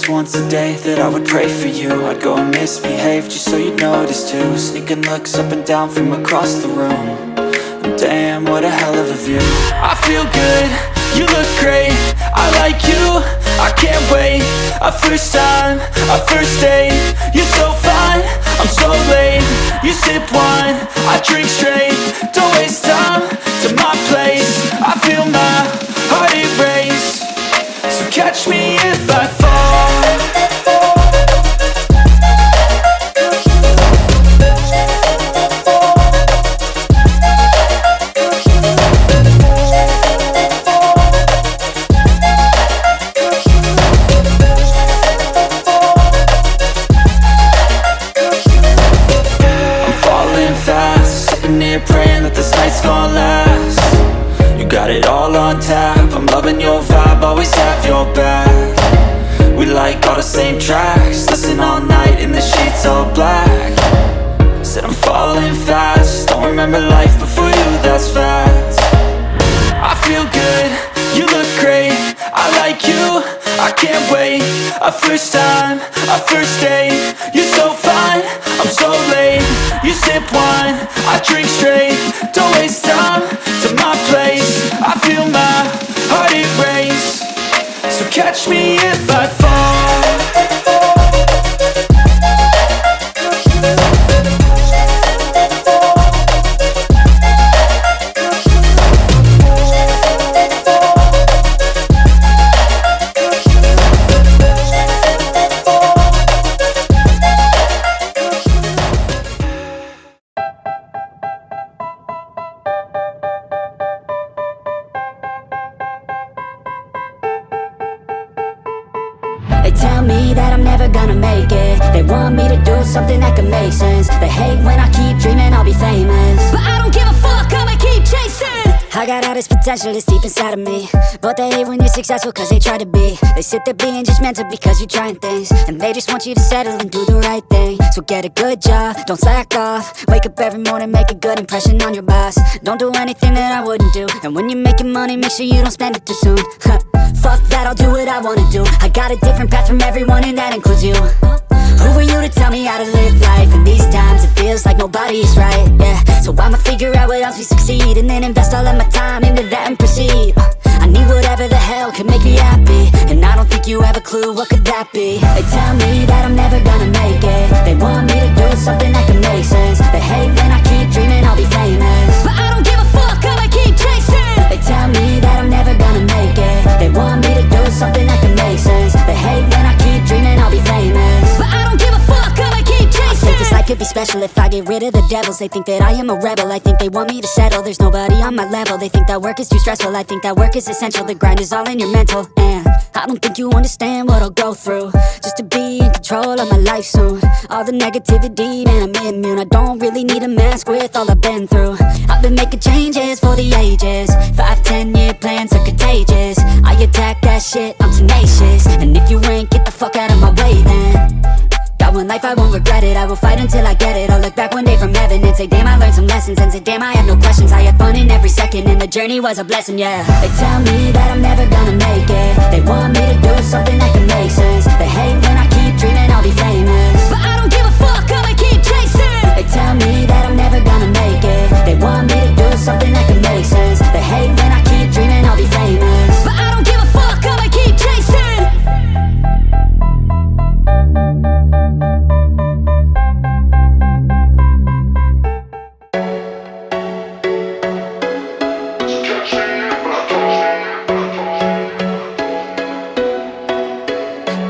was once a day that I would pray for you. I'd go and misbehave just so you'd notice too. Sneaking looks up and down from across the room. And damn, what a hell of a view. I feel good, you look great, I like you, I can't wait. A first time, a first date, you're so fine, I'm so late. You sip wine, I drink straight. Don't waste time to my place. I feel my heart erase. So catch me if I fall. I'm falling fast, sitting here praying that this night's gonna last. You got it all on tap, I'm loving your vibe, always have your back. We like all the same tracks, listen all night in the sheets all black. Said I'm falling fast, don't remember life before you, that's fact. I feel good, you look great, I like you, I can't wait. A first time, a first date, you're so fine, I'm so late. You sip wine, I drink straight. Don't waste time to my place. I feel my heart erase. So catch me if I fall. They tell me that I'm never gonna make it. They want me to do something that can make sense. They hate when I keep dreaming I'll be famous, but I don't give a fuck, I'ma keep chasing. I got all this potential that's deep inside of me, but they hate when you're successful cause they try to be. They sit there being judgmental because you're trying things, and they just want you to settle and do the right thing. So get a good job, don't slack off. Wake up every morning, make a good impression on your boss. Don't do anything that I wouldn't do, and when you're making money, make sure you don't spend it too soon. Fuck that, I'll do what I wanna do. I got a different path from everyone and that includes you. Who are you to tell me how to live life? In these times it feels like nobody's right, yeah. So I'ma figure out what else we succeed, and then invest all of my time into that and proceed. I need whatever the hell can make me happy, and I don't think you have a clue what could that be. They tell me that I'm never gonna make it. They want me to do something that can make sense. They hate when I keep dreaming I'll be famous, but I don't give a fuck, I'ma keep chasing. They tell me that I'm never gonna make it. They want me to do something that can make sense. They hate when I keep dreaming I'll be famous, but I don't give a fuck, I'ma keep chasing. I think this life could be special if I get rid of the devils. They think that I am a rebel, I think they want me to settle. There's nobody on my level, they think that work is too stressful. I think that work is essential, the grind is all in your mental. And I don't think you understand what I'll go through just to be in control of my life soon. All the negativity, man, I'm immune. I don't really need a mask with all I've been through. I've been making changes for the ages. 5-10 year plans are contagious. I attack that shit, I'm tenacious. And if you ain't, get the fuck out of my way then. Got one life, I won't regret it. I will fight until I get it. I'll look back one day from heaven and say, damn, I learned some lessons. And say, damn, I had no questions. I had fun in every second, and the journey was a blessing, yeah. They tell me that I'm never gonna make it. They want me to do something that can make sense. They hate when I keep dreaming I'll be famous, but I don't give a fuck, I'ma keep chasing. They tell me that I'm never gonna make it. They want me to do something that can make sense. They hate when I keep dreaming I'll be famous, but I don't give a fuck, I'ma keep chasing.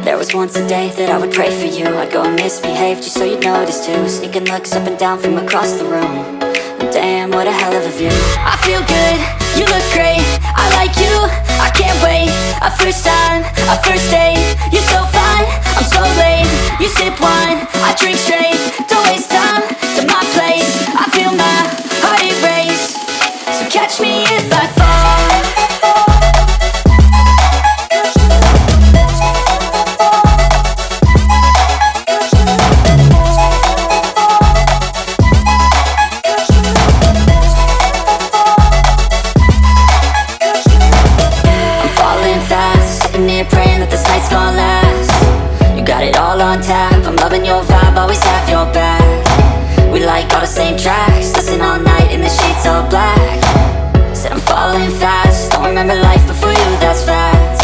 There was once a day that I would pray for you. I'd go and misbehave just so you'd notice too. Sneaking looks up and down from across the room. And damn, what a hell of a view. I feel good, you look great, I like you, I can't wait. A first time, a first date, you're so fine, I'm so late. You sip wine, I drink straight. Don't waste time to my place. I feel my heart erase. So catch me if I fall. all on tap. I'm loving your vibe, always have your back. We like all the same tracks, listen all night in the sheets all black. Said I'm falling fast, don't remember life before you, that's fact.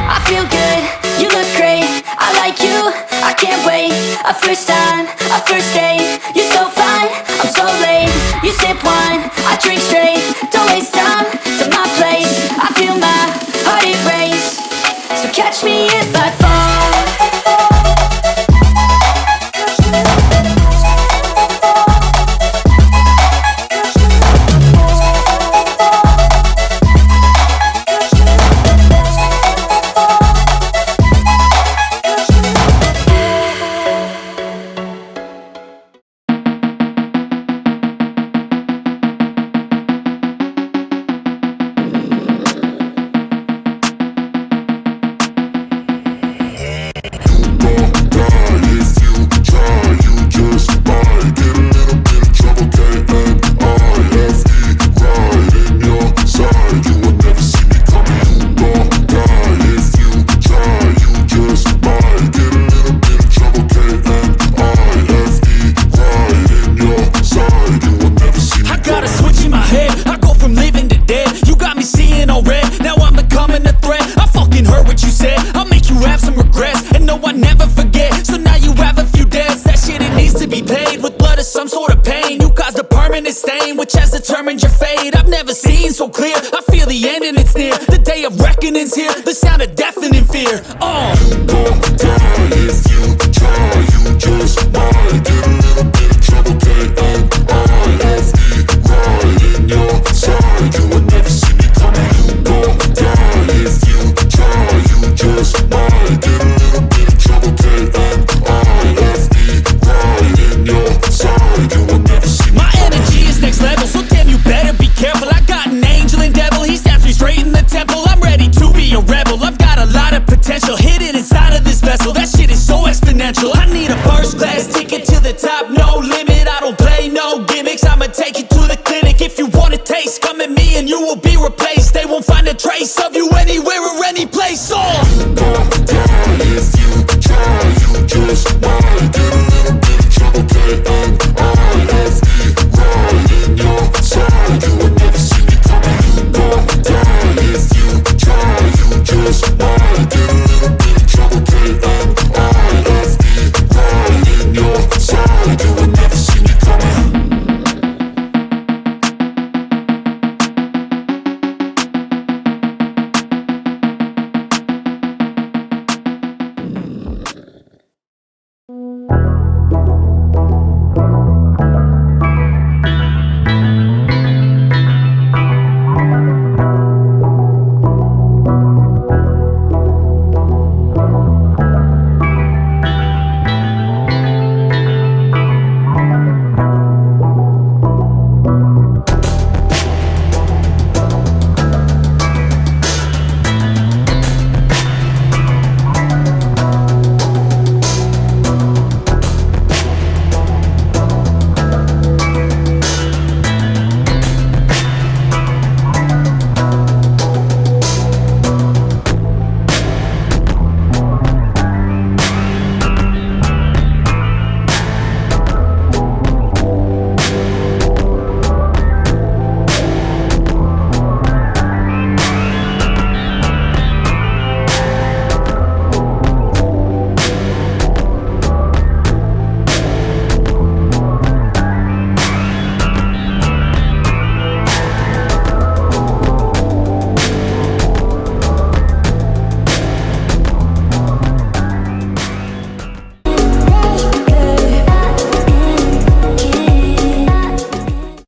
I feel good, you look great, I like you, I can't wait. A first time, a first date, you're so fine, I'm so late. You sip wine, I drink straight, don't waste time to my place. I feel my heart erase, so catch me if I fall. Some sort of pain, you caused a permanent stain, which has determined your fate. I've never seen so clear, I feel the end and it's near. The day of reckoning's here, the sound of deafening fear. You gon' die if you